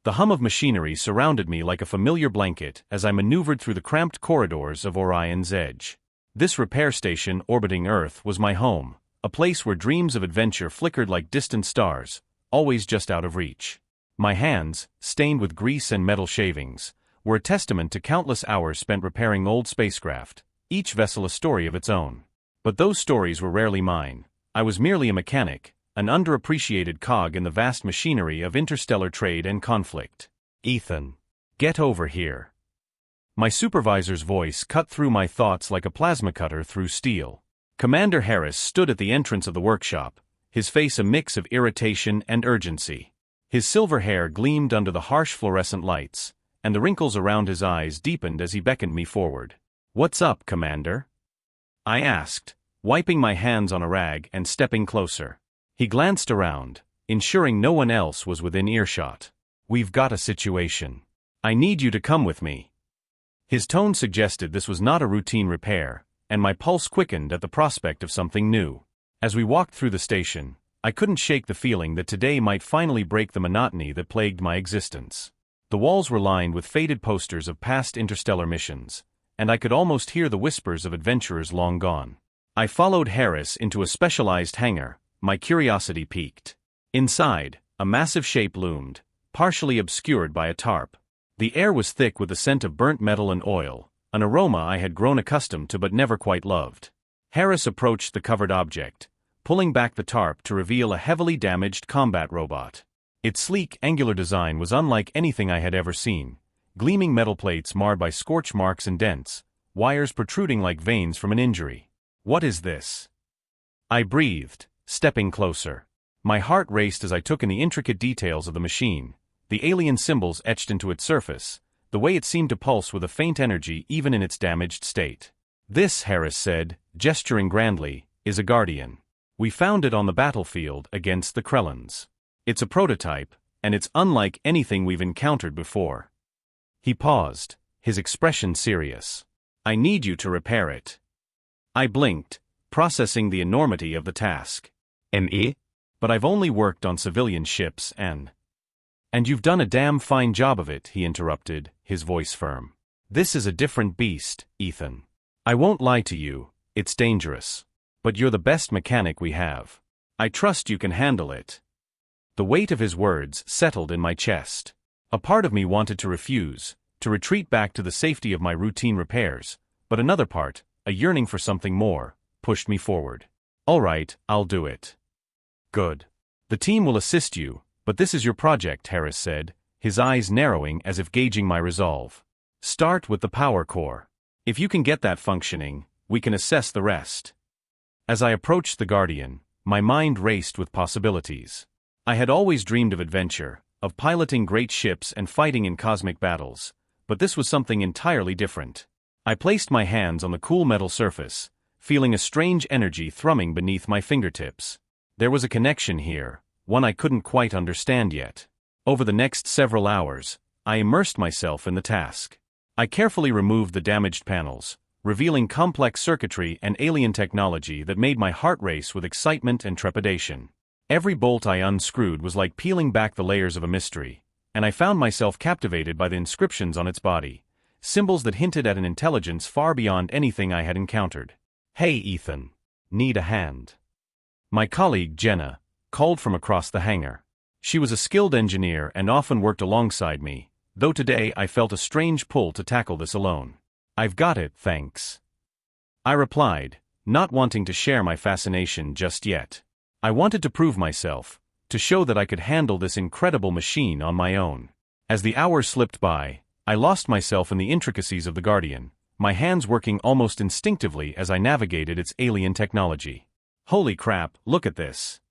The hum of machinery surrounded me like a familiar blanket as I maneuvered through the cramped corridors of Orion's Edge. This repair station orbiting Earth was my home, a place where dreams of adventure flickered like distant stars, always just out of reach. My hands, stained with grease and metal shavings, were a testament to countless hours spent repairing old spacecraft, each vessel a story of its own. But those stories were rarely mine. I was merely a mechanic, an underappreciated cog in the vast machinery of interstellar trade and conflict. Ethan, get over here. My supervisor's voice cut through my thoughts like a plasma cutter through steel. Commander Harris stood at the entrance of the workshop, his face a mix of irritation and urgency. His silver hair gleamed under the harsh fluorescent lights, and the wrinkles around his eyes deepened as he beckoned me forward. "What's up, Commander?" I asked, wiping my hands on a rag and stepping closer. He glanced around, ensuring no one else was within earshot. "We've got a situation. I need you to come with me." His tone suggested this was not a routine repair, and my pulse quickened at the prospect of something new. As we walked through the station, I couldn't shake the feeling that today might finally break the monotony that plagued my existence. The walls were lined with faded posters of past interstellar missions, and I could almost hear the whispers of adventurers long gone. I followed Harris into a specialized hangar, my curiosity piqued. Inside, a massive shape loomed, partially obscured by a tarp. The air was thick with the scent of burnt metal and oil, an aroma I had grown accustomed to but never quite loved. Harris approached the covered object, pulling back the tarp to reveal a heavily damaged combat robot. Its sleek, angular design was unlike anything I had ever seen, gleaming metal plates marred by scorch marks and dents, wires protruding like veins from an injury. "What is this?" I breathed, stepping closer. My heart raced as I took in the intricate details of the machine, the alien symbols etched into its surface, the way it seemed to pulse with a faint energy even in its damaged state. "This," Harris said, gesturing grandly, "is a Guardian. We found it on the battlefield against the Krellans. It's a prototype, and it's unlike anything we've encountered before." He paused, his expression serious. "I need you to repair it." I blinked, processing the enormity of the task. "Me? But I've only worked on civilian ships and you've done a damn fine job of it," he interrupted, his voice firm. "This is a different beast, Ethan. I won't lie to you, it's dangerous. But you're the best mechanic we have. I trust you can handle it." The weight of his words settled in my chest. A part of me wanted to refuse, to retreat back to the safety of my routine repairs, but another part, a yearning for something more, pushed me forward. "All right, I'll do it." "Good. The team will assist you, but this is your project," Harris said, his eyes narrowing as if gauging my resolve. "Start with the power core. If you can get that functioning, we can assess the rest." As I approached the Guardian, my mind raced with possibilities. I had always dreamed of adventure, of piloting great ships and fighting in cosmic battles, but this was something entirely different. I placed my hands on the cool metal surface, feeling a strange energy thrumming beneath my fingertips. There was a connection here, one I couldn't quite understand yet. Over the next several hours, I immersed myself in the task. I carefully removed the damaged panels, revealing complex circuitry and alien technology that made my heart race with excitement and trepidation. Every bolt I unscrewed was like peeling back the layers of a mystery, and I found myself captivated by the inscriptions on its body, symbols that hinted at an intelligence far beyond anything I had encountered. "Hey Ethan, need a hand?" My colleague Jenna called from across the hangar. She was a skilled engineer and often worked alongside me, though today I felt a strange pull to tackle this alone. "I've got it, thanks," I replied, not wanting to share my fascination just yet. I wanted to prove myself, to show that I could handle this incredible machine on my own. As the hours slipped by, I lost myself in the intricacies of the Guardian, my hands working almost instinctively as I navigated its alien technology. "Holy crap, look at this,"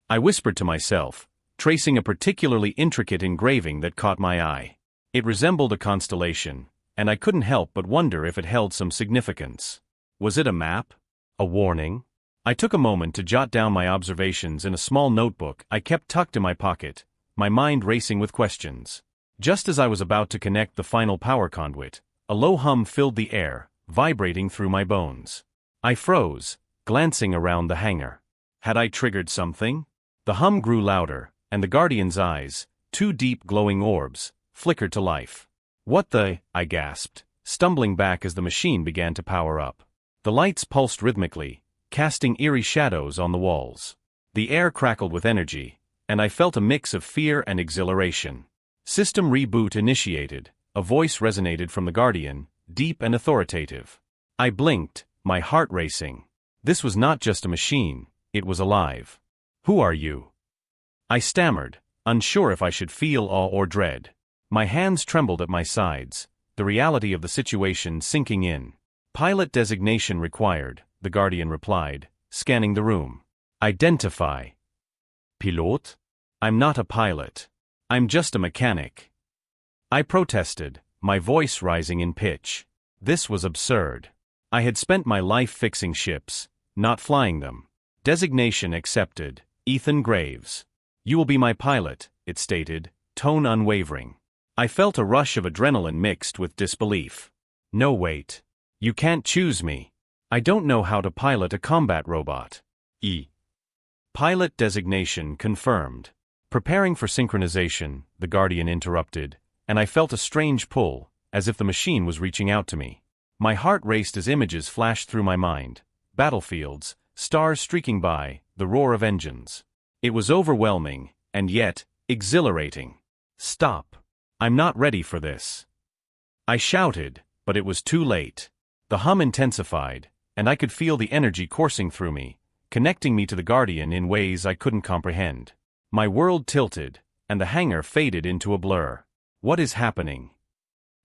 I whispered to myself, tracing a particularly intricate engraving that caught my eye. It resembled a constellation, and I couldn't help but wonder if it held some significance. Was it a map? A warning? I took a moment to jot down my observations in a small notebook I kept tucked in my pocket, my mind racing with questions. Just as I was about to connect the final power conduit, a low hum filled the air, vibrating through my bones. I froze, glancing around the hangar. Had I triggered something? The hum grew louder, and the Guardian's eyes, Two deep glowing orbs flickered to life. "What the?" I gasped, stumbling back as the machine began to power up. The lights pulsed rhythmically, casting eerie shadows on the walls. The air crackled with energy, and I felt a mix of fear and exhilaration. System reboot initiated, a voice resonated from the Guardian, deep and authoritative. I blinked, my heart racing. This was not just a machine, it was alive. "Who are you?" I stammered, unsure if I should feel awe or dread. My hands trembled at my sides, the reality of the situation sinking in. "Pilot designation required," the Guardian replied, scanning the room. "Identify." "Pilot? I'm not a pilot. I'm just a mechanic." I protested, my voice rising in pitch. This was absurd. I had spent my life fixing ships, not flying them. "Designation accepted, Ethan Graves. You will be my pilot," it stated, tone unwavering. I felt a rush of adrenaline mixed with disbelief. "No, wait. You can't choose me. I don't know how to pilot a combat robot." Pilot designation confirmed. Preparing for synchronization, the Guardian interrupted, and I felt a strange pull, as if the machine was reaching out to me. My heart raced as images flashed through my mind. Battlefields, stars streaking by, the roar of engines. It was overwhelming, and yet, exhilarating. "Stop. I'm not ready for this." I shouted, but it was too late. The hum intensified, and I could feel the energy coursing through me, connecting me to the Guardian in ways I couldn't comprehend. My world tilted, and the hangar faded into a blur. "What is happening?"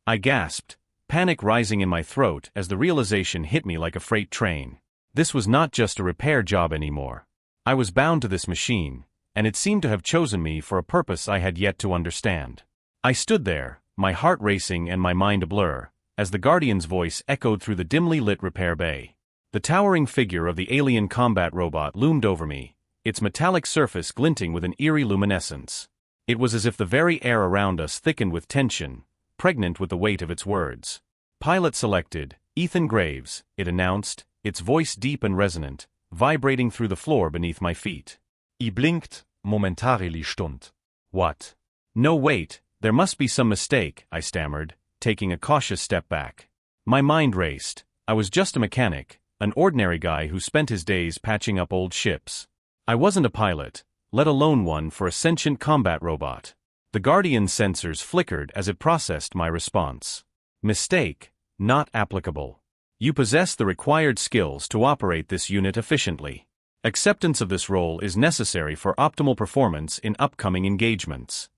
I gasped, panic rising in my throat as the realization hit me like a freight train. This was not just a repair job anymore. I was bound to this machine, and it seemed to have chosen me for a purpose I had yet to understand. I stood there, my heart racing and my mind a blur, as the Guardian's voice echoed through the dimly lit repair bay. The towering figure of the alien combat robot loomed over me, its metallic surface glinting with an eerie luminescence. It was as if the very air around us thickened with tension, pregnant with the weight of its words. "Pilot selected, Ethan Graves," it announced, its voice deep and resonant, vibrating through the floor beneath my feet. "I blinkt, momentarily stund." "What?" "No, wait, there must be some mistake," I stammered, taking a cautious step back. My mind raced. I was just a mechanic, an ordinary guy who spent his days patching up old ships. I wasn't a pilot, let alone one for a sentient combat robot. The Guardian's sensors flickered as it processed my response. "Mistake, not applicable. You possess the required skills to operate this unit efficiently. Acceptance of this role is necessary for optimal performance in upcoming engagements."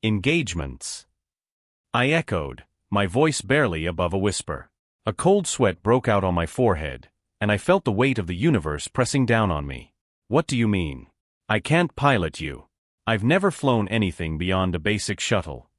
"Engagements?" I echoed, my voice barely above a whisper. A cold sweat broke out on my forehead, and I felt the weight of the universe pressing down on me. "What do you mean? I can't pilot you. I've never flown anything beyond a basic shuttle."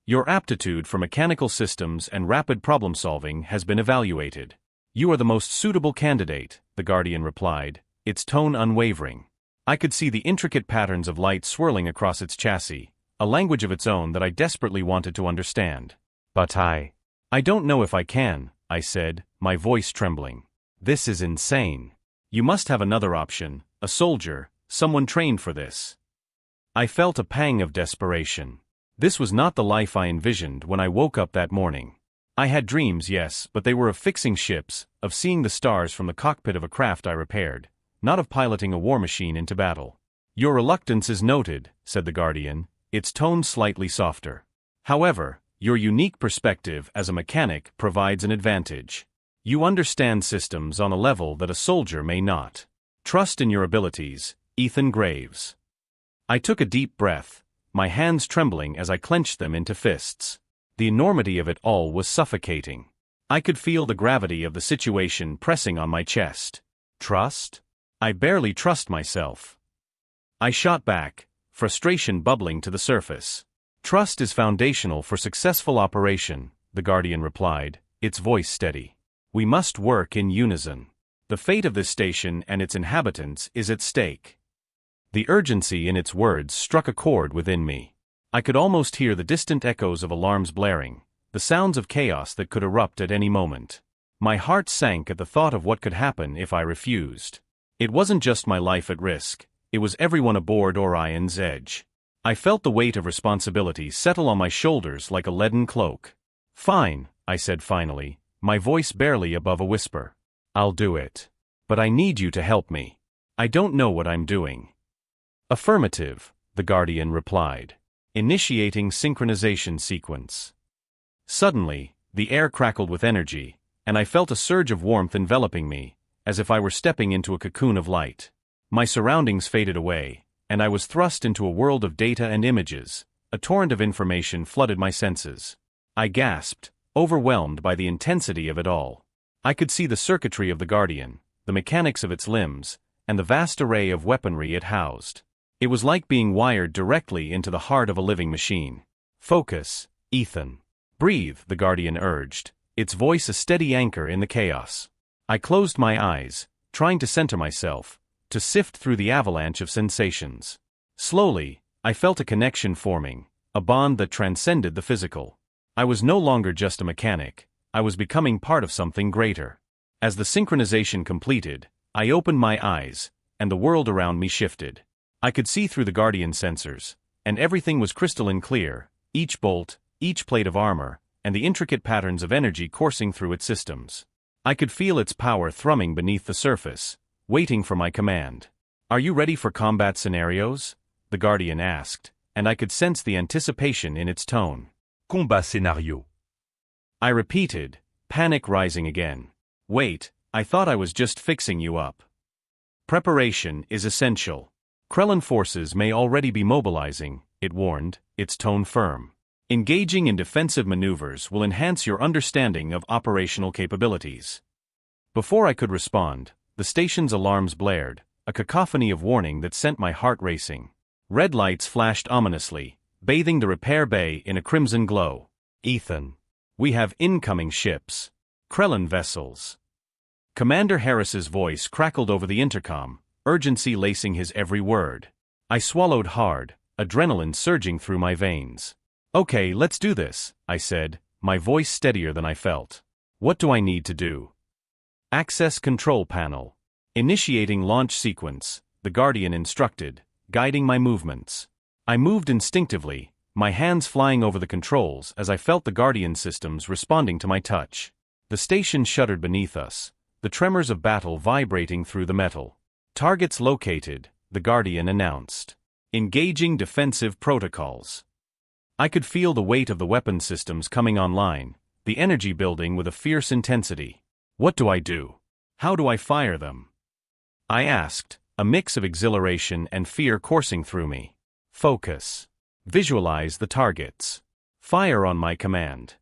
"Your aptitude for mechanical systems and rapid problem-solving has been evaluated. You are the most suitable candidate," the Guardian replied, its tone unwavering. I could see the intricate patterns of light swirling across its chassis, a language of its own that I desperately wanted to understand. "But I don't know if I can," I said, my voice trembling. "This is insane. You must have another option, a soldier, someone trained for this." I felt a pang of desperation. This was not the life I envisioned when I woke up that morning. I had dreams, yes, but they were of fixing ships, of seeing the stars from the cockpit of a craft I repaired, not of piloting a war machine into battle. "Your reluctance is noted," said the Guardian, its tone slightly softer. "However, your unique perspective as a mechanic provides an advantage. You understand systems on a level that a soldier may not. Trust in your abilities, Ethan Graves." I took a deep breath, my hands trembling as I clenched them into fists. The enormity of it all was suffocating. I could feel the gravity of the situation pressing on my chest. "Trust? I barely trust myself." I shot back, frustration bubbling to the surface. "Trust is foundational for successful operation," the Guardian replied, its voice steady. "We must work in unison. The fate of this station and its inhabitants is at stake." The urgency in its words struck a chord within me. I could almost hear the distant echoes of alarms blaring, the sounds of chaos that could erupt at any moment. My heart sank at the thought of what could happen if I refused. It wasn't just my life at risk, it was everyone aboard Orion's Edge. I felt the weight of responsibility settle on my shoulders like a leaden cloak. Fine, I said finally, my voice barely above a whisper. I'll do it. But I need you to help me. I don't know what I'm doing. Affirmative, the Guardian replied. Initiating synchronization sequence. Suddenly, the air crackled with energy, and I felt a surge of warmth enveloping me, as if I were stepping into a cocoon of light. My surroundings faded away, and I was thrust into a world of data and images. A torrent of information flooded my senses. I gasped, overwhelmed by the intensity of it all. I could see the circuitry of the Guardian, the mechanics of its limbs, and the vast array of weaponry it housed. It was like being wired directly into the heart of a living machine. Focus, Ethan. Breathe, the Guardian urged, its voice a steady anchor in the chaos. I closed my eyes, trying to center myself, to sift through the avalanche of sensations. Slowly, I felt a connection forming, a bond that transcended the physical. I was no longer just a mechanic, I was becoming part of something greater. As the synchronization completed, I opened my eyes, and the world around me shifted. I could see through the Guardian sensors, and everything was crystalline clear, each bolt, each plate of armor, and the intricate patterns of energy coursing through its systems. I could feel its power thrumming beneath the surface, waiting for my command. Are you ready for combat scenarios? The Guardian asked, and I could sense the anticipation in its tone. Combat scénario. I repeated, panic rising again. Wait, I thought I was just fixing you up. Preparation is essential. Krellin forces may already be mobilizing, it warned, its tone firm. Engaging in defensive maneuvers will enhance your understanding of operational capabilities. Before I could respond, the station's alarms blared, a cacophony of warning that sent my heart racing. Red lights flashed ominously, bathing the repair bay in a crimson glow. Ethan. We have incoming ships. Krellin vessels. Commander Harris's voice crackled over the intercom, urgency lacing his every word. I swallowed hard, adrenaline surging through my veins. Okay, let's do this, I said, my voice steadier than I felt. What do I need to do? Access control panel. Initiating launch sequence, the Guardian instructed, guiding my movements. I moved instinctively, my hands flying over the controls as I felt the Guardian systems responding to my touch. The station shuddered beneath us, the tremors of battle vibrating through the metal. Targets located, the Guardian announced. Engaging defensive protocols. I could feel the weight of the weapon systems coming online, the energy building with a fierce intensity. What do I do? How do I fire them? I asked, a mix of exhilaration and fear coursing through me. Focus. Visualize the targets. Fire on my command.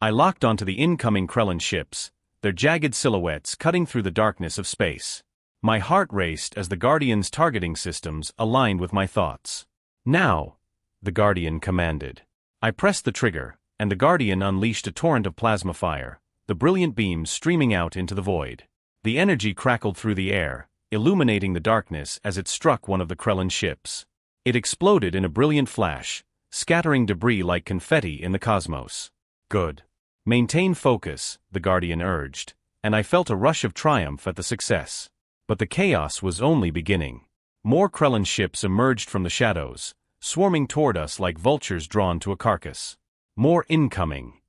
I locked onto the incoming Krellin ships, their jagged silhouettes cutting through the darkness of space. My heart raced as the Guardian's targeting systems aligned with my thoughts. Now, the Guardian commanded. I pressed the trigger, and the Guardian unleashed a torrent of plasma fire, the brilliant beams streaming out into the void. The energy crackled through the air, illuminating the darkness as it struck one of the Krellin ships. It exploded in a brilliant flash, scattering debris like confetti in the cosmos. Good. Maintain focus, the Guardian urged, and I felt a rush of triumph at the success. But the chaos was only beginning. More Krellin ships emerged from the shadows, swarming toward us like vultures drawn to a carcass. More incoming.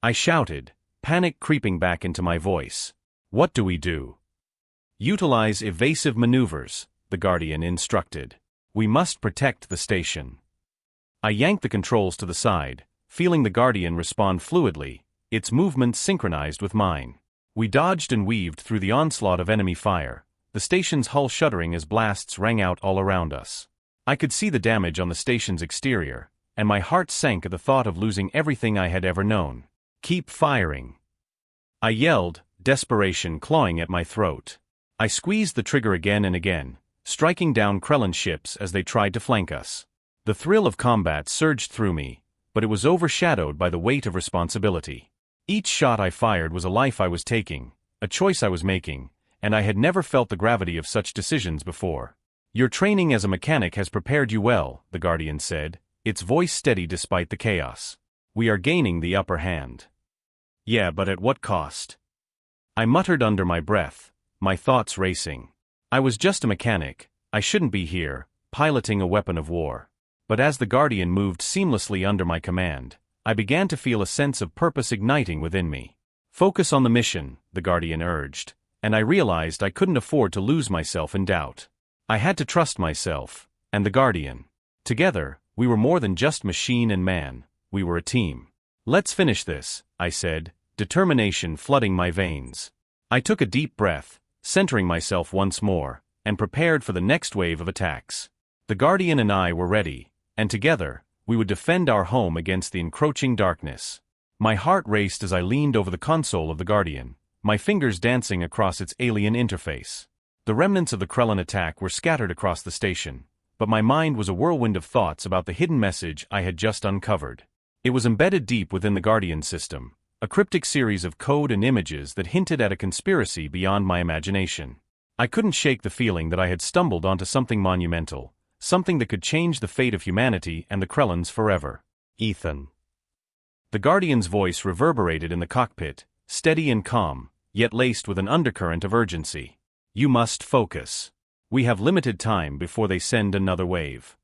I shouted, panic creeping back into my voice. What do we do? Utilize evasive maneuvers, the Guardian instructed. We must protect the station. I yanked the controls to the side, feeling the Guardian respond fluidly, its movements synchronized with mine. We dodged and weaved through the onslaught of enemy fire, the station's hull shuddering as blasts rang out all around us. I could see the damage on the station's exterior, and my heart sank at the thought of losing everything I had ever known. Keep firing. I yelled, desperation clawing at my throat. I squeezed the trigger again and again, striking down Krellin ships as they tried to flank us. The thrill of combat surged through me, but it was overshadowed by the weight of responsibility. Each shot I fired was a life I was taking, a choice I was making, and I had never felt the gravity of such decisions before. Your training as a mechanic has prepared you well, the Guardian said, its voice steady despite the chaos. We are gaining the upper hand. Yeah, but at what cost? I muttered under my breath, my thoughts racing. I was just a mechanic, I shouldn't be here, piloting a weapon of war. But as the Guardian moved seamlessly under my command, I began to feel a sense of purpose igniting within me. Focus on the mission, the Guardian urged, and I realized I couldn't afford to lose myself in doubt. I had to trust myself, and the Guardian. Together, we were more than just machine and man, we were a team. Let's finish this, I said, determination flooding my veins. I took a deep breath, centering myself once more, and prepared for the next wave of attacks. The Guardian and I were ready, and together, we would defend our home against the encroaching darkness. My heart raced as I leaned over the console of the Guardian, my fingers dancing across its alien interface. The remnants of the Krellin attack were scattered across the station, but my mind was a whirlwind of thoughts about the hidden message I had just uncovered. It was embedded deep within the Guardian system, a cryptic series of code and images that hinted at a conspiracy beyond my imagination. I couldn't shake the feeling that I had stumbled onto something monumental, something that could change the fate of humanity and the Krellins forever. Ethan. The Guardian's voice reverberated in the cockpit, steady and calm, yet laced with an undercurrent of urgency. You must focus. We have limited time before they send another wave.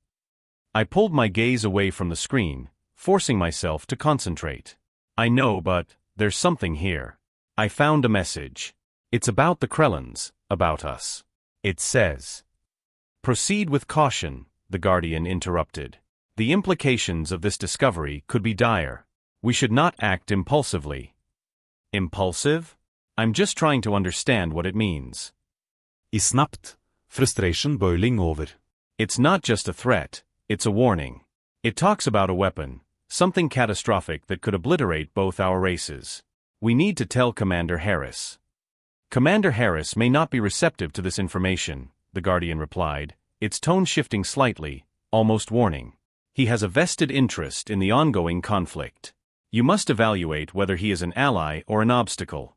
I pulled my gaze away from the screen, forcing myself to concentrate. I know, but there's something here. I found a message. It's about the Krellins, about us. It says. Proceed with caution, the Guardian interrupted. The implications of this discovery could be dire. We should not act impulsively. Impulsive? I'm just trying to understand what it means. Snabbt, frustration boiling over. It's not just a threat, it's a warning. It talks about a weapon, something catastrophic that could obliterate both our races. We need to tell Commander Harris. Commander Harris may not be receptive to this information, the Guardian replied, its tone shifting slightly, almost warning. He has a vested interest in the ongoing conflict. You must evaluate whether he is an ally or an obstacle.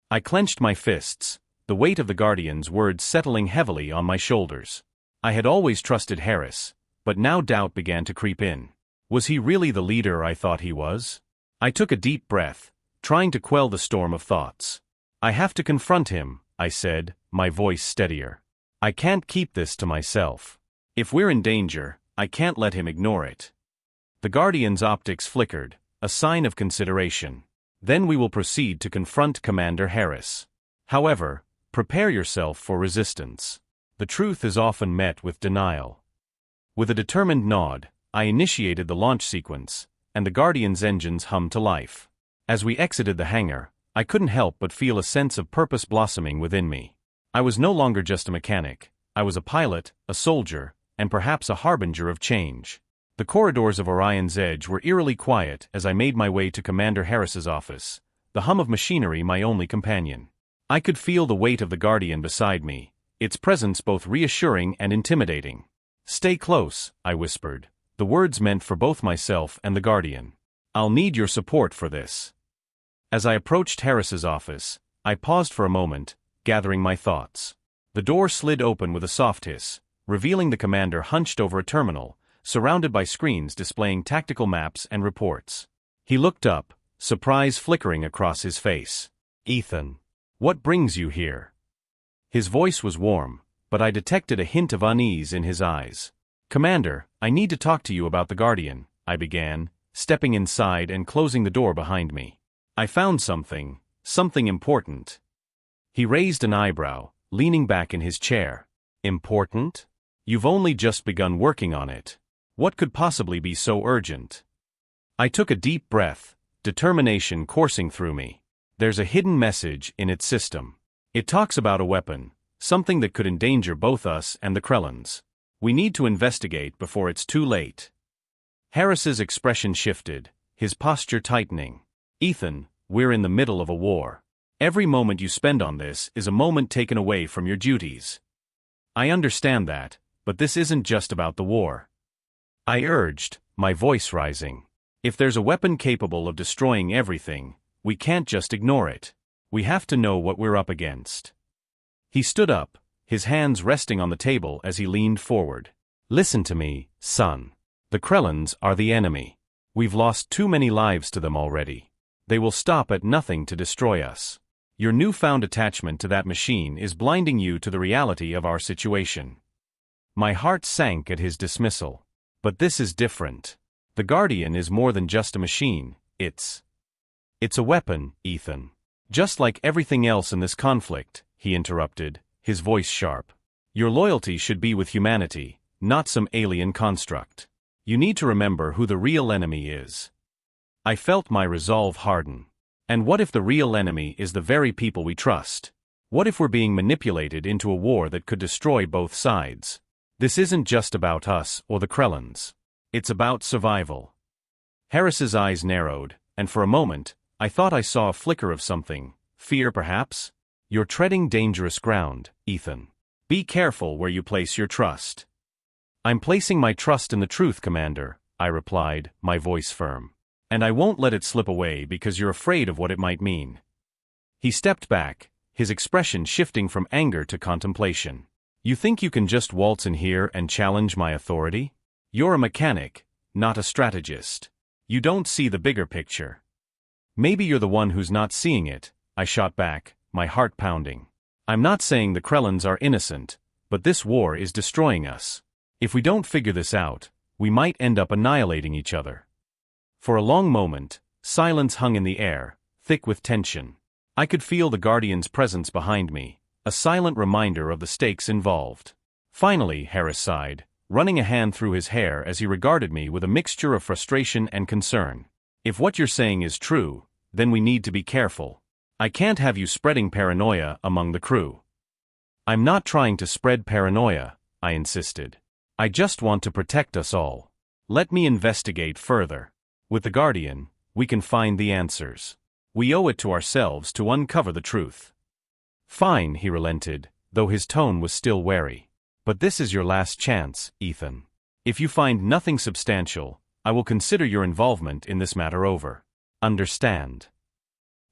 I clenched my fists, the weight of the Guardian's words settling heavily on my shoulders. I had always trusted Harris, but now doubt began to creep in. Was he really the leader I thought he was? I took a deep breath, trying to quell the storm of thoughts. I have to confront him, I said, my voice steadier. I can't keep this to myself. If we're in danger, I can't let him ignore it. The Guardian's optics flickered, a sign of consideration. Then we will proceed to confront Commander Harris. However, prepare yourself for resistance. The truth is often met with denial. With a determined nod, I initiated the launch sequence, and the Guardian's engines hummed to life. As we exited the hangar, I couldn't help but feel a sense of purpose blossoming within me. I was no longer just a mechanic. I was a pilot, a soldier, and perhaps a harbinger of change. The corridors of Orion's Edge were eerily quiet as I made my way to Commander Harris's office, the hum of machinery my only companion. I could feel the weight of the Guardian beside me, its presence both reassuring and intimidating. Stay close, I whispered, the words meant for both myself and the Guardian. I'll need your support for this. As I approached Harris's office, I paused for a moment, gathering my thoughts. The door slid open with a soft hiss, revealing the commander hunched over a terminal, surrounded by screens displaying tactical maps and reports. He looked up, surprise flickering across his face. Ethan, what brings you here? His voice was warm, but I detected a hint of unease in his eyes. Commander, I need to talk to you about the Guardian, I began, stepping inside and closing the door behind me. I found something important. He raised an eyebrow, leaning back in his chair. Important? You've only just begun working on it. What could possibly be so urgent? I took a deep breath, determination coursing through me. There's a hidden message in its system. It talks about a weapon, something that could endanger both us and the Krellins. We need to investigate before it's too late. Harris's expression shifted, his posture tightening. Ethan, we're in the middle of a war. Every moment you spend on this is a moment taken away from your duties. I understand that, but this isn't just about the war. I urged, my voice rising. If there's a weapon capable of destroying everything, we can't just ignore it. We have to know what we're up against. He stood up, his hands resting on the table as he leaned forward. Listen to me, son. The Krellins are the enemy. We've lost too many lives to them already. They will stop at nothing to destroy us. Your newfound attachment to that machine is blinding you to the reality of our situation. My heart sank at his dismissal. But this is different. The Guardian is more than just a machine, it's a weapon, Ethan. Just like everything else in this conflict, he interrupted, his voice sharp. Your loyalty should be with humanity, not some alien construct. You need to remember who the real enemy is. I felt my resolve harden. And what if the real enemy is the very people we trust? What if we're being manipulated into a war that could destroy both sides? This isn't just about us or the Krellans. It's about survival. Harris's eyes narrowed, and for a moment, I thought I saw a flicker of something. Fear, perhaps? You're treading dangerous ground, Ethan. Be careful where you place your trust. I'm placing my trust in the truth, Commander, I replied, my voice firm. And I won't let it slip away because you're afraid of what it might mean. He stepped back, his expression shifting from anger to contemplation. You think you can just waltz in here and challenge my authority? You're a mechanic, not a strategist. You don't see the bigger picture. Maybe you're the one who's not seeing it, I shot back, my heart pounding. I'm not saying the Krellans are innocent, but this war is destroying us. If we don't figure this out, we might end up annihilating each other. For a long moment, silence hung in the air, thick with tension. I could feel the Guardian's presence behind me, a silent reminder of the stakes involved. Finally, Harris sighed, running a hand through his hair as he regarded me with a mixture of frustration and concern. If what you're saying is true, then we need to be careful. I can't have you spreading paranoia among the crew. I'm not trying to spread paranoia, I insisted. I just want to protect us all. Let me investigate further. With the Guardian, we can find the answers. We owe it to ourselves to uncover the truth. Fine, he relented, though his tone was still wary. But this is your last chance, Ethan. If you find nothing substantial, I will consider your involvement in this matter over. Understand?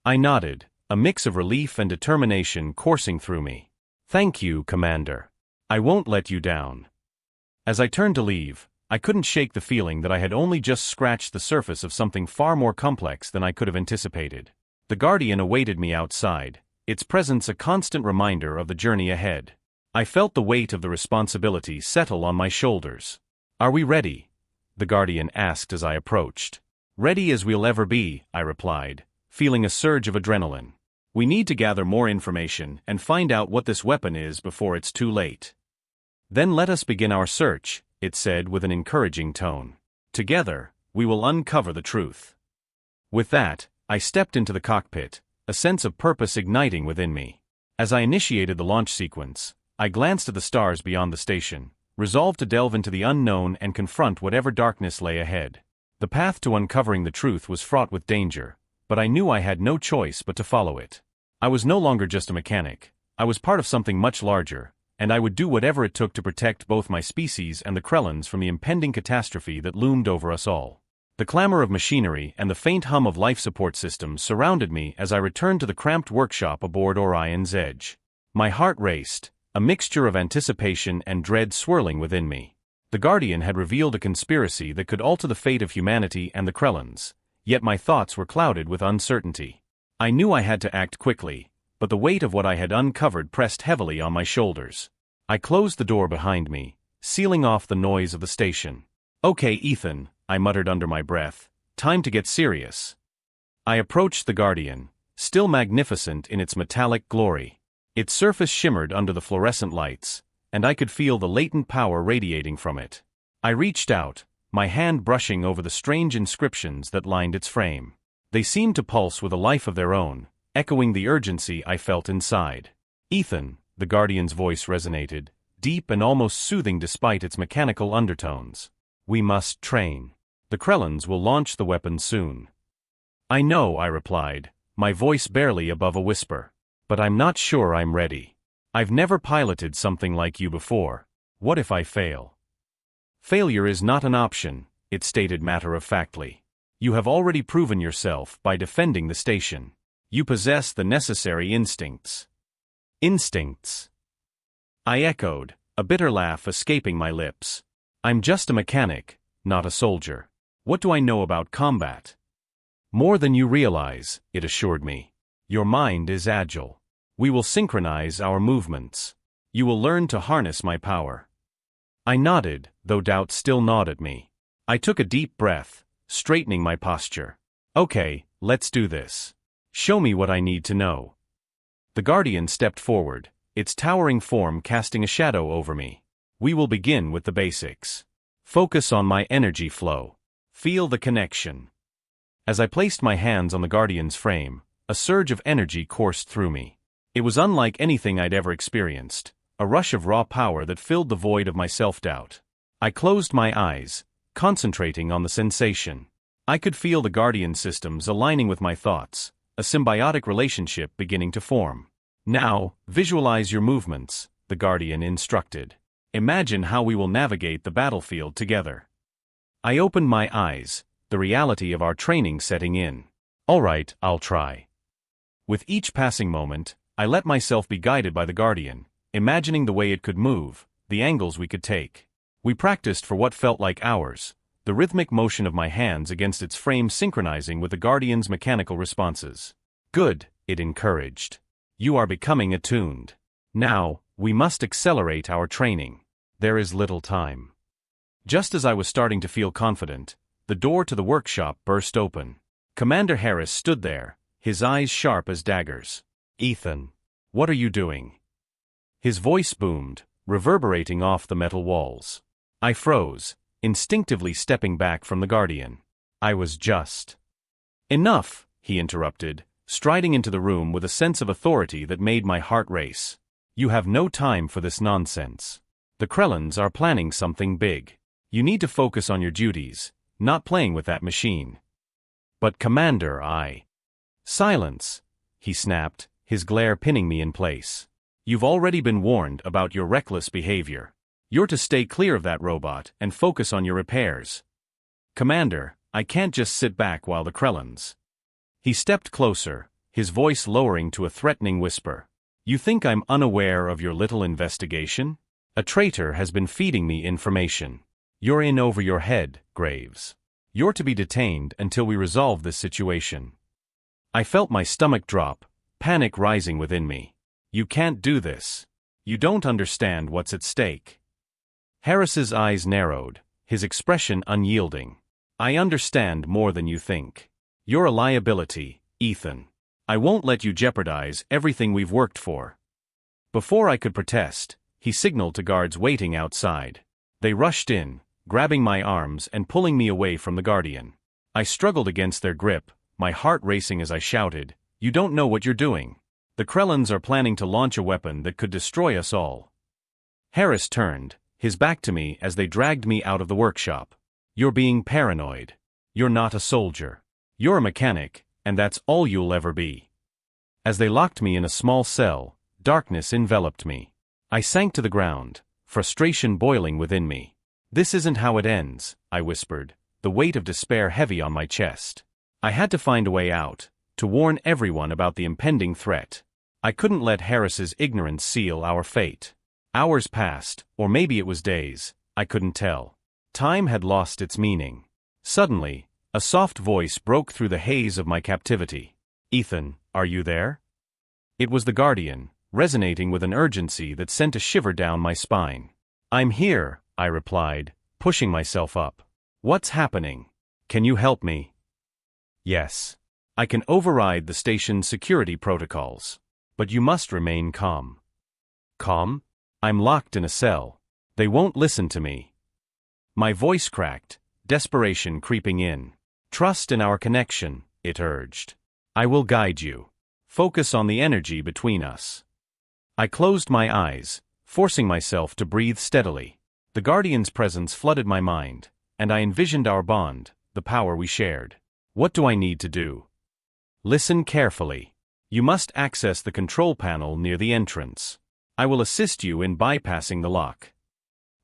I nodded, a mix of relief and determination coursing through me. Thank you, Commander. I won't let you down. As I turned to leave, I couldn't shake the feeling that I had only just scratched the surface of something far more complex than I could have anticipated. The Guardian awaited me outside, its presence a constant reminder of the journey ahead. I felt the weight of the responsibility settle on my shoulders. Are we ready? The Guardian asked as I approached. Ready as we'll ever be, I replied, feeling a surge of adrenaline. We need to gather more information and find out what this weapon is before it's too late. Then let us begin our search, it said with an encouraging tone. Together, we will uncover the truth. With that, I stepped into the cockpit, a sense of purpose igniting within me. As I initiated the launch sequence, I glanced at the stars beyond the station, resolved to delve into the unknown and confront whatever darkness lay ahead. The path to uncovering the truth was fraught with danger, but I knew I had no choice but to follow it. I was no longer just a mechanic. I was part of something much larger, and I would do whatever it took to protect both my species and the Krellans from the impending catastrophe that loomed over us all. The clamor of machinery and the faint hum of life support systems surrounded me as I returned to the cramped workshop aboard Orion's Edge. My heart raced, a mixture of anticipation and dread swirling within me. The Guardian had revealed a conspiracy that could alter the fate of humanity and the Krellans, yet my thoughts were clouded with uncertainty. I knew I had to act quickly, but the weight of what I had uncovered pressed heavily on my shoulders. I closed the door behind me, sealing off the noise of the station. Okay, Ethan, I muttered under my breath, time to get serious. I approached the Guardian, still magnificent in its metallic glory. Its surface shimmered under the fluorescent lights, and I could feel the latent power radiating from it. I reached out, my hand brushing over the strange inscriptions that lined its frame. They seemed to pulse with a life of their own, echoing the urgency I felt inside. Ethan, the Guardian's voice resonated, deep and almost soothing despite its mechanical undertones. We must train. The Krellans will launch the weapon soon. I know, I replied, my voice barely above a whisper. But I'm not sure I'm ready. I've never piloted something like you before. What if I fail? Failure is not an option, it stated matter-of-factly. You have already proven yourself by defending the station. You possess the necessary instincts. Instincts? I echoed, a bitter laugh escaping my lips. I'm just a mechanic, not a soldier. What do I know about combat? More than you realize, it assured me. Your mind is agile. We will synchronize our movements. You will learn to harness my power. I nodded, though doubt still gnawed at me. I took a deep breath, straightening my posture. Okay, let's do this. Show me what I need to know. The Guardian stepped forward, its towering form casting a shadow over me. We will begin with the basics. Focus on my energy flow. Feel the connection. As I placed my hands on the Guardian's frame, a surge of energy coursed through me. It was unlike anything I'd ever experienced, a rush of raw power that filled the void of my self-doubt. I closed my eyes, concentrating on the sensation. I could feel the Guardian systems aligning with my thoughts, a symbiotic relationship beginning to form. Now, visualize your movements, the Guardian instructed. Imagine how we will navigate the battlefield together. I opened my eyes, the reality of our training setting in. All right, I'll try. With each passing moment, I let myself be guided by the Guardian, imagining the way it could move, the angles we could take. We practiced for what felt like hours, the rhythmic motion of my hands against its frame synchronizing with the Guardian's mechanical responses. Good, it encouraged. You are becoming attuned. Now, we must accelerate our training. There is little time. Just as I was starting to feel confident, the door to the workshop burst open. Commander Harris stood there, his eyes sharp as daggers. Ethan, what are you doing? His voice boomed, reverberating off the metal walls. I froze, instinctively stepping back from the Guardian. I was just. Enough, he interrupted, striding into the room with a sense of authority that made my heart race. You have no time for this nonsense. The Krellans are planning something big. You need to focus on your duties, not playing with that machine. But Commander, Silence, he snapped, his glare pinning me in place. You've already been warned about your reckless behavior. You're to stay clear of that robot and focus on your repairs. Commander, I can't just sit back while the Krellans. He stepped closer, his voice lowering to a threatening whisper. You think I'm unaware of your little investigation? A traitor has been feeding me information. You're in over your head, Graves. You're to be detained until we resolve this situation. I felt my stomach drop, panic rising within me. You can't do this. You don't understand what's at stake. Harris's eyes narrowed, his expression unyielding. I understand more than you think. You're a liability, Ethan. I won't let you jeopardize everything we've worked for. Before I could protest, he signaled to guards waiting outside. They rushed in, grabbing my arms and pulling me away from the Guardian. I struggled against their grip, my heart racing as I shouted, You don't know what you're doing. The Krellans are planning to launch a weapon that could destroy us all. Harris turned, his back to me as they dragged me out of the workshop. You're being paranoid. You're not a soldier. You're a mechanic, and that's all you'll ever be. As they locked me in a small cell, darkness enveloped me. I sank to the ground, frustration boiling within me. This isn't how it ends, I whispered, the weight of despair heavy on my chest. I had to find a way out, to warn everyone about the impending threat. I couldn't let Harris's ignorance seal our fate. Hours passed, or maybe it was days, I couldn't tell. Time had lost its meaning. Suddenly, a soft voice broke through the haze of my captivity. Ethan, are you there? It was the Guardian, resonating with an urgency that sent a shiver down my spine. I'm here, I replied, pushing myself up. What's happening? Can you help me? Yes. I can override the station's security protocols. But you must remain calm. Calm? I'm locked in a cell. They won't listen to me. My voice cracked, desperation creeping in. Trust in our connection, it urged. I will guide you. Focus on the energy between us. I closed my eyes, forcing myself to breathe steadily. The Guardian's presence flooded my mind, and I envisioned our bond, the power we shared. What do I need to do? Listen carefully. You must access the control panel near the entrance. I will assist you in bypassing the lock.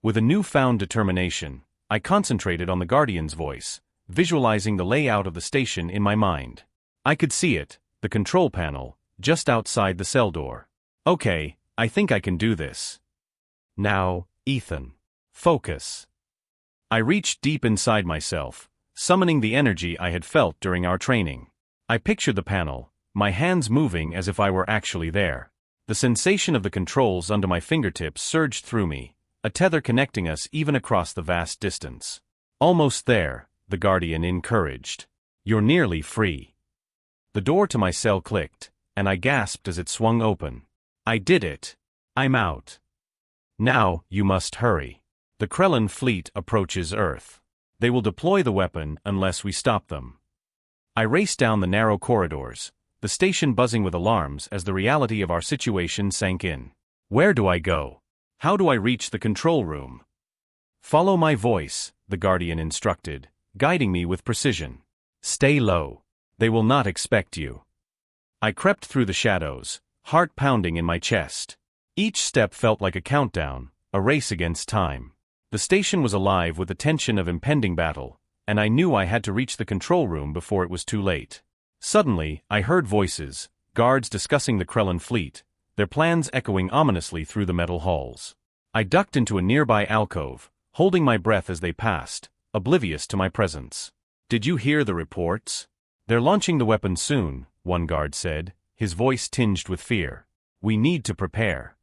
With a newfound determination, I concentrated on the Guardian's voice, visualizing the layout of the station in my mind. I could see it, the control panel, just outside the cell door. Okay, I think I can do this. Now, Ethan. Focus. I reached deep inside myself, summoning the energy I had felt during our training. I pictured the panel, my hands moving as if I were actually there. The sensation of the controls under my fingertips surged through me, a tether connecting us even across the vast distance. Almost there, the Guardian encouraged. You're nearly free. The door to my cell clicked, and I gasped as it swung open. I did it. I'm out. Now, you must hurry. The Krellin fleet approaches Earth. They will deploy the weapon unless we stop them. I raced down the narrow corridors, the station buzzing with alarms as the reality of our situation sank in. Where do I go? How do I reach the control room? Follow my voice, the Guardian instructed, guiding me with precision. Stay low. They will not expect you. I crept through the shadows, heart pounding in my chest. Each step felt like a countdown, a race against time. The station was alive with the tension of impending battle, and I knew I had to reach the control room before it was too late. Suddenly, I heard voices, guards discussing the Krellin fleet, their plans echoing ominously through the metal halls. I ducked into a nearby alcove, holding my breath as they passed, oblivious to my presence. Did you hear the reports? They're launching the weapon soon, one guard said, his voice tinged with fear. We need to prepare.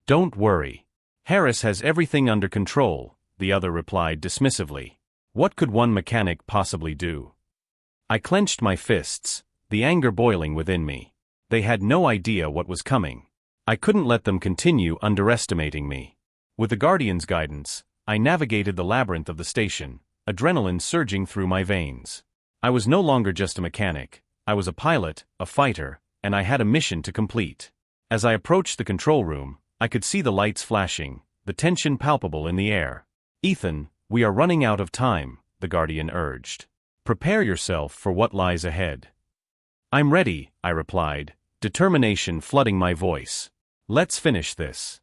Don't worry. Harris has everything under control, the other replied dismissively. What could one mechanic possibly do? I clenched my fists, the anger boiling within me. They had no idea what was coming. I couldn't let them continue underestimating me. With the Guardian's guidance, I navigated the labyrinth of the station, adrenaline surging through my veins. I was no longer just a mechanic. I was a pilot, a fighter, and I had a mission to complete. As I approached the control room, I could see the lights flashing, the tension palpable in the air. Ethan, we are running out of time, the Guardian urged. Prepare yourself for what lies ahead. I'm ready, I replied, determination flooding my voice. Let's finish this.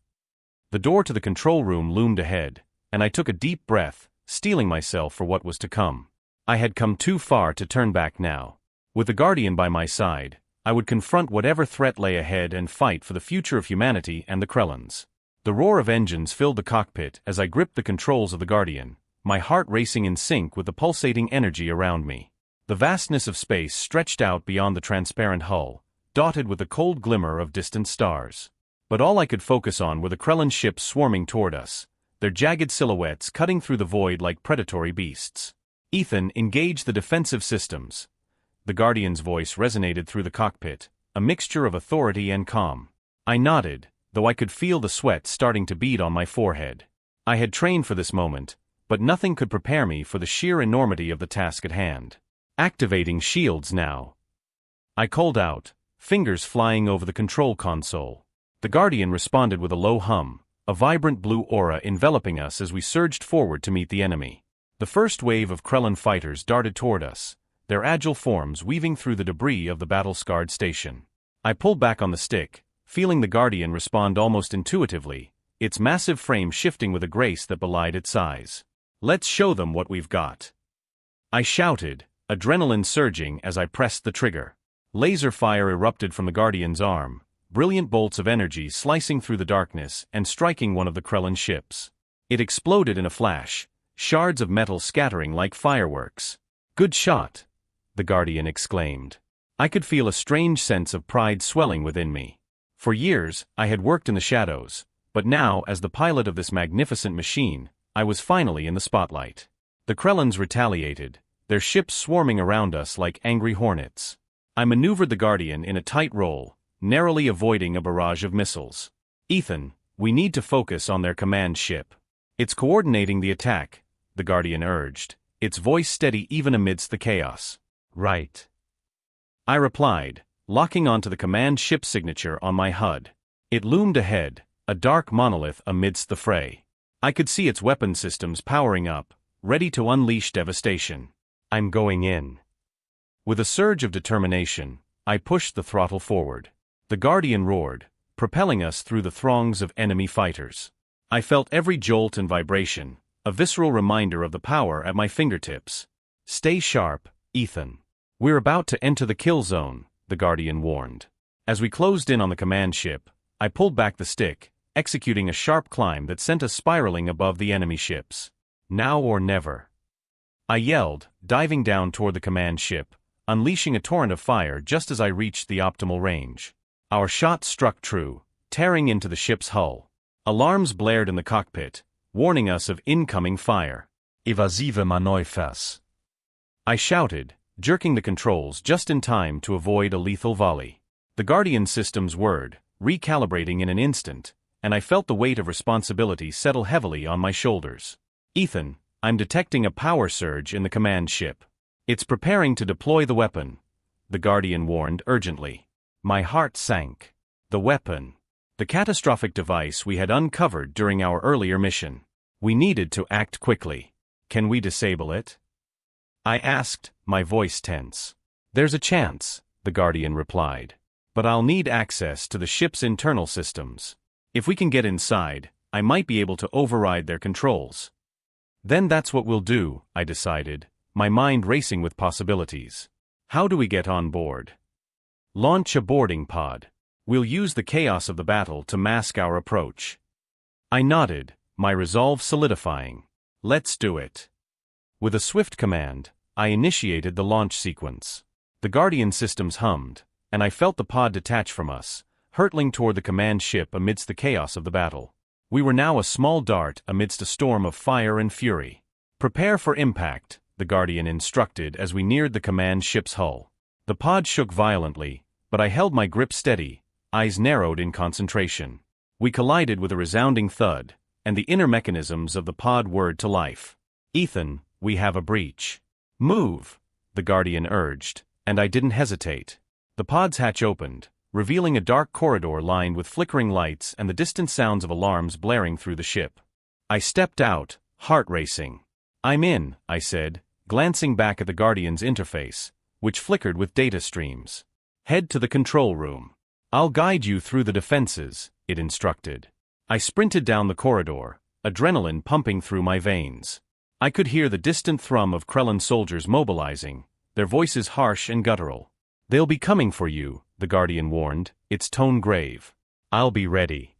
The door to the control room loomed ahead, and I took a deep breath, steeling myself for what was to come. I had come too far to turn back now. With the Guardian by my side, I would confront whatever threat lay ahead and fight for the future of humanity and the Krellins. The roar of engines filled the cockpit as I gripped the controls of the Guardian, my heart racing in sync with the pulsating energy around me. The vastness of space stretched out beyond the transparent hull, dotted with the cold glimmer of distant stars. But all I could focus on were the Krellin ships swarming toward us, their jagged silhouettes cutting through the void like predatory beasts. Ethan, engage the defensive systems. The Guardian's voice resonated through the cockpit, a mixture of authority and calm. I nodded, though I could feel the sweat starting to bead on my forehead. I had trained for this moment, but nothing could prepare me for the sheer enormity of the task at hand. Activating shields now. I called out, fingers flying over the control console. The Guardian responded with a low hum, a vibrant blue aura enveloping us as we surged forward to meet the enemy. The first wave of Krellin fighters darted toward us, their agile forms weaving through the debris of the battle-scarred station. I pulled back on the stick, feeling the Guardian respond almost intuitively, its massive frame shifting with a grace that belied its size. Let's show them what we've got. I shouted, adrenaline surging as I pressed the trigger. Laser fire erupted from the Guardian's arm, brilliant bolts of energy slicing through the darkness and striking one of the Krellin ships. It exploded in a flash, shards of metal scattering like fireworks. Good shot, the Guardian exclaimed. I could feel a strange sense of pride swelling within me. For years, I had worked in the shadows, but now, as the pilot of this magnificent machine, I was finally in the spotlight. The Krellins retaliated, their ships swarming around us like angry hornets. I maneuvered the Guardian in a tight roll, narrowly avoiding a barrage of missiles. Ethan, we need to focus on their command ship. It's coordinating the attack, the Guardian urged, its voice steady even amidst the chaos. Right. I replied, locking onto the command ship signature on my HUD. It loomed ahead, a dark monolith amidst the fray. I could see its weapon systems powering up, ready to unleash devastation. I'm going in. With a surge of determination, I pushed the throttle forward. The Guardian roared, propelling us through the throngs of enemy fighters. I felt every jolt and vibration, a visceral reminder of the power at my fingertips. Stay sharp, Ethan. We're about to enter the kill zone, the Guardian warned. As we closed in on the command ship, I pulled back the stick, executing a sharp climb that sent us spiraling above the enemy ships. Now or never. I yelled, diving down toward the command ship, unleashing a torrent of fire just as I reached the optimal range. Our shot struck true, tearing into the ship's hull. Alarms blared in the cockpit, warning us of incoming fire. Evasive manöövers. I shouted, jerking the controls just in time to avoid a lethal volley. The Guardian system's whirred, recalibrating in an instant, and I felt the weight of responsibility settle heavily on my shoulders. Ethan, I'm detecting a power surge in the command ship. It's preparing to deploy the weapon, the Guardian warned urgently. My heart sank. The weapon. The catastrophic device we had uncovered during our earlier mission. We needed to act quickly. Can we disable it? I asked, my voice tense. There's a chance, the Guardian replied. But I'll need access to the ship's internal systems. If we can get inside, I might be able to override their controls. Then that's what we'll do, I decided, my mind racing with possibilities. How do we get on board? Launch a boarding pod. We'll use the chaos of the battle to mask our approach. I nodded, my resolve solidifying. Let's do it. With a swift command, I initiated the launch sequence. The Guardian systems hummed, and I felt the pod detach from us, hurtling toward the command ship amidst the chaos of the battle. We were now a small dart amidst a storm of fire and fury. Prepare for impact, the Guardian instructed as we neared the command ship's hull. The pod shook violently, but I held my grip steady, eyes narrowed in concentration. We collided with a resounding thud, and the inner mechanisms of the pod whirred to life. Ethan, we have a breach. Move, the Guardian urged, and I didn't hesitate. The pod's hatch opened, revealing a dark corridor lined with flickering lights and the distant sounds of alarms blaring through the ship. I stepped out, heart racing. I'm in, I said, glancing back at the Guardian's interface, which flickered with data streams. Head to the control room. I'll guide you through the defenses, it instructed. I sprinted down the corridor, adrenaline pumping through my veins. I could hear the distant thrum of Krellan soldiers mobilizing, their voices harsh and guttural. They'll be coming for you, the Guardian warned, its tone grave. I'll be ready.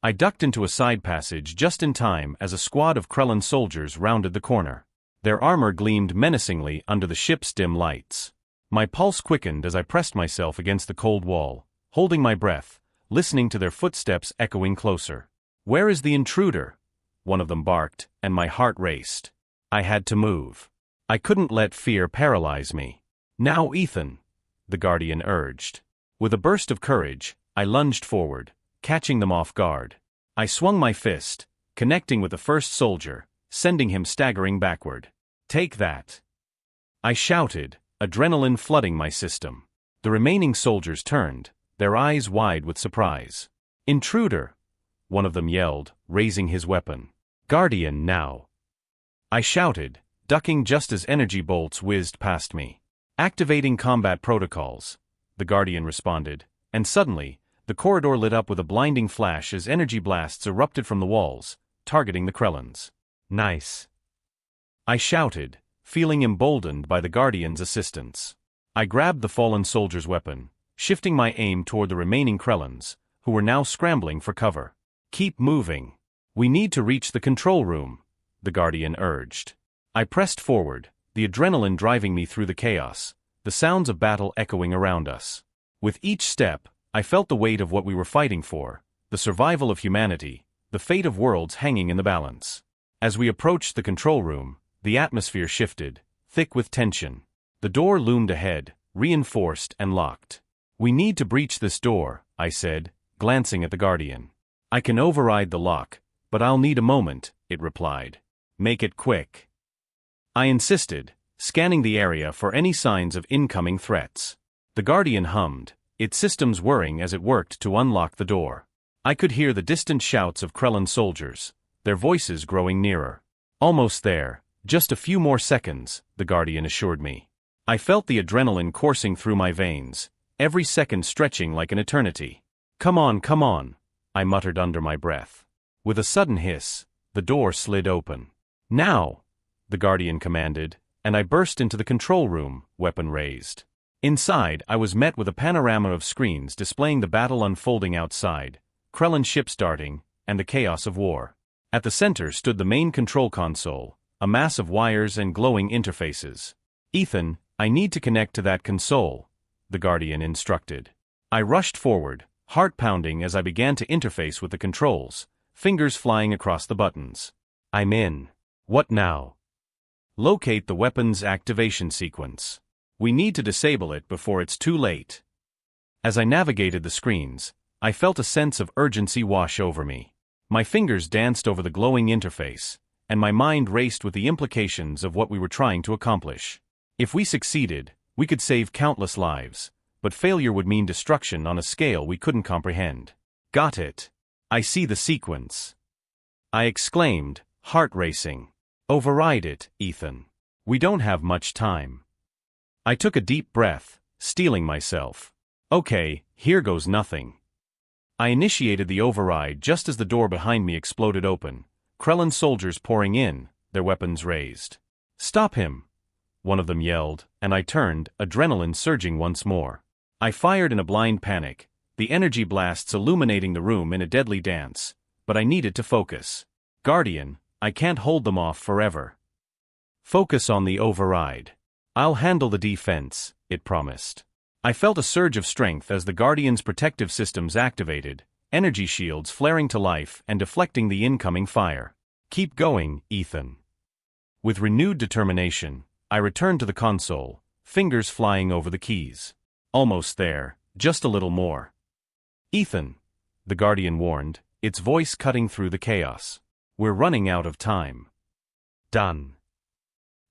I ducked into a side passage just in time as a squad of Krellan soldiers rounded the corner. Their armor gleamed menacingly under the ship's dim lights. My pulse quickened as I pressed myself against the cold wall, holding my breath, listening to their footsteps echoing closer. Where is the intruder? One of them barked, and my heart raced. I had to move. I couldn't let fear paralyze me. Now, Ethan, the Guardian urged. With a burst of courage, I lunged forward, catching them off guard. I swung my fist, connecting with the first soldier, sending him staggering backward. Take that! I shouted, adrenaline flooding my system. The remaining soldiers turned, their eyes wide with surprise. Intruder! One of them yelled, raising his weapon. Guardian now! I shouted, ducking just as energy bolts whizzed past me. Activating combat protocols, the Guardian responded, and suddenly, the corridor lit up with a blinding flash as energy blasts erupted from the walls, targeting the Krellans. Nice! I shouted, feeling emboldened by the Guardian's assistance. I grabbed the fallen soldier's weapon, shifting my aim toward the remaining Krellans, who were now scrambling for cover. Keep moving. We need to reach the control room, the Guardian urged. I pressed forward, the adrenaline driving me through the chaos, the sounds of battle echoing around us. With each step, I felt the weight of what we were fighting for, the survival of humanity, the fate of worlds hanging in the balance. As we approached the control room, the atmosphere shifted, thick with tension. The door loomed ahead, reinforced and locked. We need to breach this door, I said, glancing at the Guardian. I can override the lock, but I'll need a moment, it replied. Make it quick. I insisted, scanning the area for any signs of incoming threats. The Guardian hummed, its systems whirring as it worked to unlock the door. I could hear the distant shouts of Krellan soldiers, their voices growing nearer. Almost there, just a few more seconds, the Guardian assured me. I felt the adrenaline coursing through my veins, every second stretching like an eternity. Come on, I muttered under my breath. With a sudden hiss, the door slid open. Now, the Guardian commanded, and I burst into the control room, weapon raised. Inside, I was met with a panorama of screens displaying the battle unfolding outside, Krellan ships darting, and the chaos of war. At the center stood the main control console, a mass of wires and glowing interfaces. Ethan, I need to connect to that console, the Guardian instructed. I rushed forward, heart pounding as I began to interface with the controls, fingers flying across the buttons. I'm in. What now? Locate the weapon's activation sequence. We need to disable it before it's too late. As I navigated the screens, I felt a sense of urgency wash over me. My fingers danced over the glowing interface, and my mind raced with the implications of what we were trying to accomplish. If we succeeded, we could save countless lives, but failure would mean destruction on a scale we couldn't comprehend. Got it. I see the sequence. I exclaimed, heart racing. Override it, Ethan. We don't have much time. I took a deep breath, steeling myself. Okay, here goes nothing. I initiated the override just as the door behind me exploded open, Krellin soldiers pouring in, their weapons raised. Stop him! One of them yelled, and I turned, adrenaline surging once more. I fired in a blind panic, the energy blasts illuminating the room in a deadly dance, but I needed to focus. Guardian, I can't hold them off forever. Focus on the override. I'll handle the defense, it promised. I felt a surge of strength as the Guardian's protective systems activated, energy shields flaring to life and deflecting the incoming fire. Keep going, Ethan. With renewed determination, I returned to the console, fingers flying over the keys. Almost there, just a little more. Ethan, the Guardian warned, its voice cutting through the chaos. We're running out of time. Done.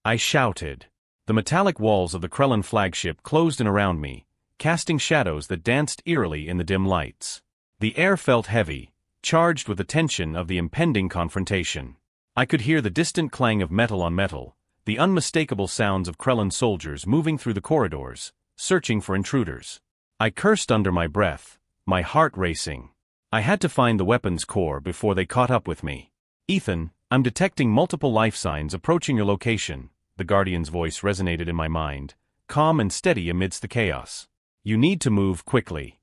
I shouted. The metallic walls of the Krellin flagship closed in around me, casting shadows that danced eerily in the dim lights. The air felt heavy, charged with the tension of the impending confrontation. I could hear the distant clang of metal on metal, the unmistakable sounds of Krellin soldiers moving through the corridors, searching for intruders. I cursed under my breath, my heart racing. I had to find the weapon's core before they caught up with me. Ethan, I'm detecting multiple life signs approaching your location, the Guardian's voice resonated in my mind, calm and steady amidst the chaos. You need to move quickly.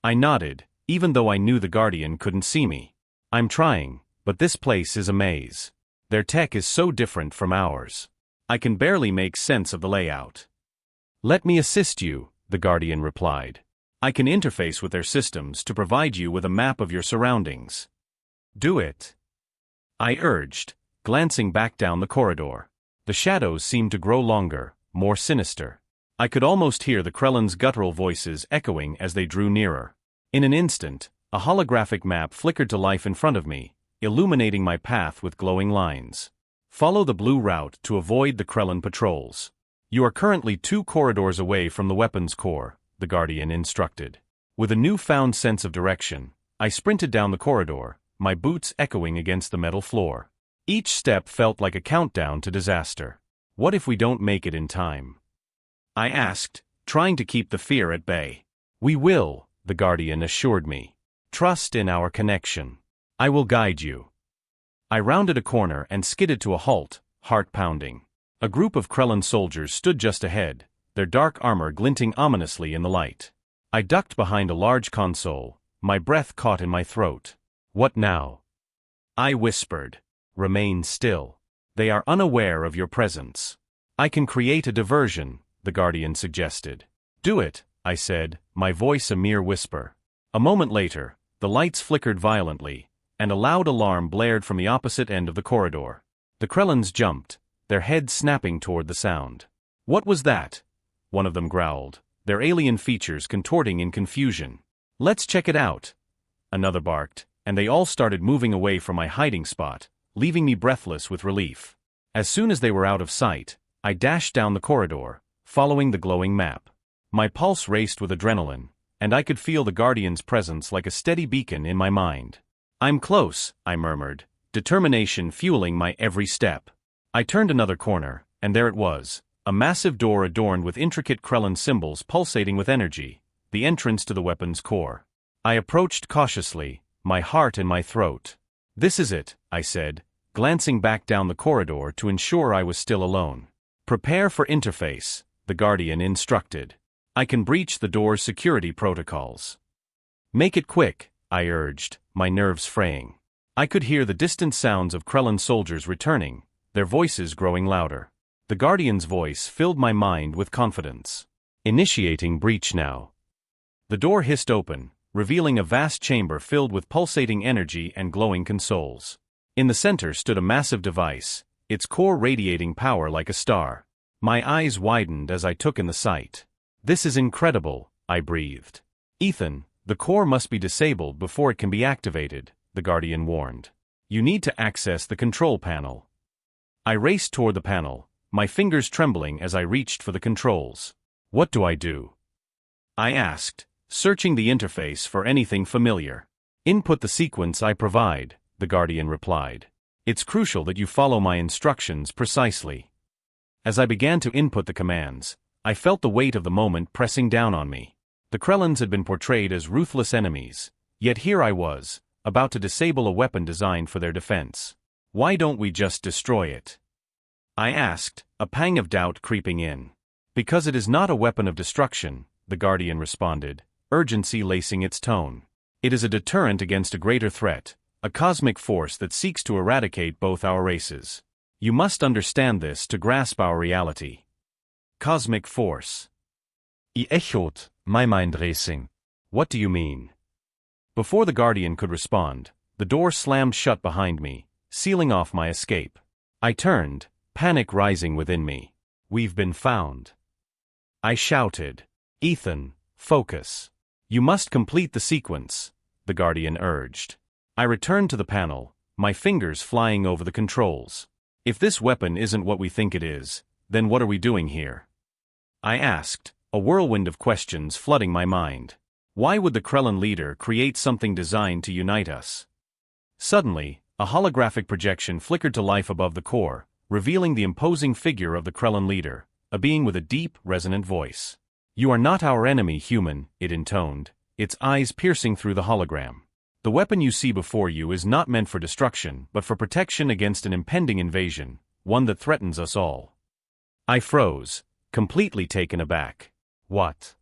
I nodded, even though I knew the Guardian couldn't see me. I'm trying, but this place is a maze. Their tech is so different from ours. I can barely make sense of the layout. Let me assist you, the Guardian replied. I can interface with their systems to provide you with a map of your surroundings. Do it. I urged, glancing back down the corridor. The shadows seemed to grow longer, more sinister. I could almost hear the Krellin's guttural voices echoing as they drew nearer. In an instant, a holographic map flickered to life in front of me, illuminating my path with glowing lines. Follow the blue route to avoid the Krellin patrols. You are currently 2 corridors away from the weapons core, the Guardian instructed. With a newfound sense of direction, I sprinted down the corridor, my boots echoing against the metal floor. Each step felt like a countdown to disaster. What if we don't make it in time? I asked, trying to keep the fear at bay. We will, the Guardian assured me. Trust in our connection. I will guide you. I rounded a corner and skidded to a halt, heart pounding. A group of Krellin soldiers stood just ahead, their dark armor glinting ominously in the light. I ducked behind a large console, my breath caught in my throat. What now? I whispered. Remain still. They are unaware of your presence. I can create a diversion, the Guardian suggested. Do it, I said, my voice a mere whisper. A moment later, the lights flickered violently, and a loud alarm blared from the opposite end of the corridor. The Krellins jumped, their heads snapping toward the sound. What was that? One of them growled, their alien features contorting in confusion. Let's check it out. Another barked, and they all started moving away from my hiding spot, leaving me breathless with relief. As soon as they were out of sight, I dashed down the corridor, following the glowing map. My pulse raced with adrenaline, and I could feel the Guardian's presence like a steady beacon in my mind. I'm close, I murmured, determination fueling my every step. I turned another corner, and there it was, a massive door adorned with intricate Krellin symbols pulsating with energy, the entrance to the weapon's core. I approached cautiously, my heart in my throat. This is it, I said, glancing back down the corridor to ensure I was still alone. Prepare for interface, the Guardian instructed. I can breach the door's security protocols. Make it quick, I urged, my nerves fraying. I could hear the distant sounds of Krellin soldiers returning, their voices growing louder. The Guardian's voice filled my mind with confidence. Initiating breach now. The door hissed open, revealing a vast chamber filled with pulsating energy and glowing consoles. In the center stood a massive device, its core radiating power like a star. My eyes widened as I took in the sight. "This is incredible," I breathed. "Ethan, the core must be disabled before it can be activated," the Guardian warned. "You need to access the control panel." I raced toward the panel, my fingers trembling as I reached for the controls. "What do I do?" I asked, searching the interface for anything familiar. "Input the sequence I provide," the Guardian replied. "It's crucial that you follow my instructions precisely." As I began to input the commands, I felt the weight of the moment pressing down on me. The Krellans had been portrayed as ruthless enemies, yet here I was, about to disable a weapon designed for their defense. "Why don't we just destroy it?" I asked, a pang of doubt creeping in. "Because it is not a weapon of destruction," the Guardian responded, urgency lacing its tone. "It is a deterrent against a greater threat, a cosmic force that seeks to eradicate both our races. You must understand this to grasp our reality." Cosmic force. I echoed, my mind racing. "What do you mean?" Before the Guardian could respond, the door slammed shut behind me, sealing off my escape. I turned, panic rising within me. "We've been found," I shouted. "Ethan, focus. You must complete the sequence," the Guardian urged. I returned to the panel, my fingers flying over the controls. "If this weapon isn't what we think it is, then what are we doing here?" I asked, a whirlwind of questions flooding my mind. Why would the Krellan leader create something designed to unite us? Suddenly, a holographic projection flickered to life above the core, revealing the imposing figure of the Krellan leader, a being with a deep, resonant voice. "You are not our enemy, human," it intoned, its eyes piercing through the hologram. "The weapon you see before you is not meant for destruction but for protection against an impending invasion, one that threatens us all." I froze, completely taken aback. "What?"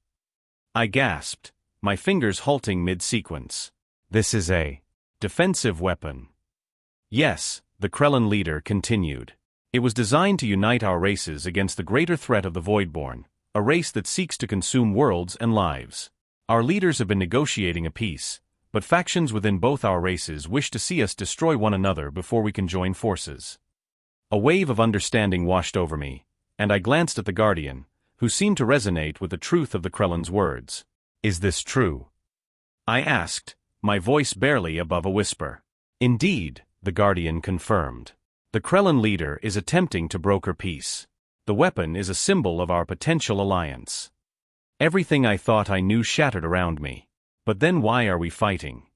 I gasped, my fingers halting mid-sequence. "This is a defensive weapon." "Yes," the Krellan leader continued. "It was designed to unite our races against the greater threat of the Voidborn, a race that seeks to consume worlds and lives. Our leaders have been negotiating a peace, but factions within both our races wish to see us destroy one another before we can join forces." A wave of understanding washed over me, and I glanced at the Guardian, who seemed to resonate with the truth of the Krellan's words. "Is this true?" I asked, my voice barely above a whisper. "Indeed," the Guardian confirmed. "The Krellan leader is attempting to broker peace. The weapon is a symbol of our potential alliance." Everything I thought I knew shattered around me. "But then why are we fighting?"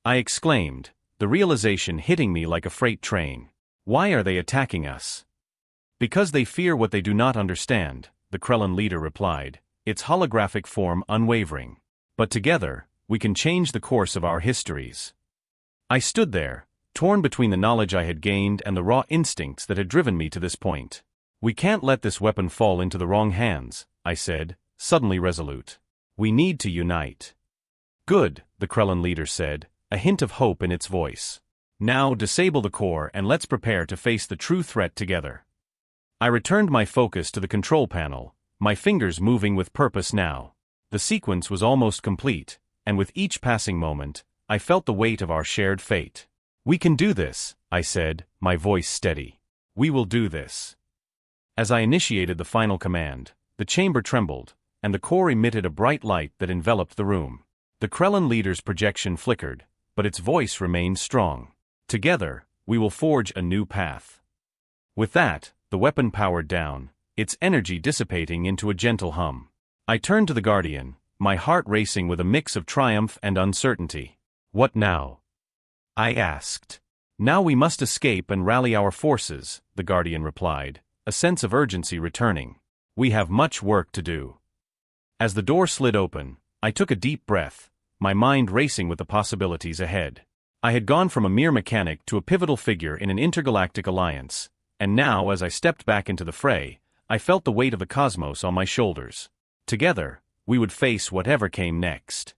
I exclaimed, the realization hitting me like a freight train. "Why are they attacking us?" "Because they fear what they do not understand," the Krellan leader replied, its holographic form unwavering. "But together, we can change the course of our histories." I stood there, torn between the knowledge I had gained and the raw instincts that had driven me to this point. "We can't let this weapon fall into the wrong hands," I said, suddenly resolute. "We need to unite." "Good," the Krellan leader said, a hint of hope in its voice. "Now disable the core and let's prepare to face the true threat together." I returned my focus to the control panel, my fingers moving with purpose now. The sequence was almost complete, and with each passing moment, I felt the weight of our shared fate. "We can do this," I said, my voice steady. "We will do this." As I initiated the final command, the chamber trembled, and the core emitted a bright light that enveloped the room. The Krellan leader's projection flickered, but its voice remained strong. "Together, we will forge a new path." With that, the weapon powered down, its energy dissipating into a gentle hum. I turned to the Guardian, my heart racing with a mix of triumph and uncertainty. "What now?" I asked. "Now we must escape and rally our forces," the Guardian replied, a sense of urgency returning. "We have much work to do." As the door slid open, I took a deep breath, my mind racing with the possibilities ahead. I had gone from a mere mechanic to a pivotal figure in an intergalactic alliance, and now as I stepped back into the fray, I felt the weight of the cosmos on my shoulders. Together, we would face whatever came next.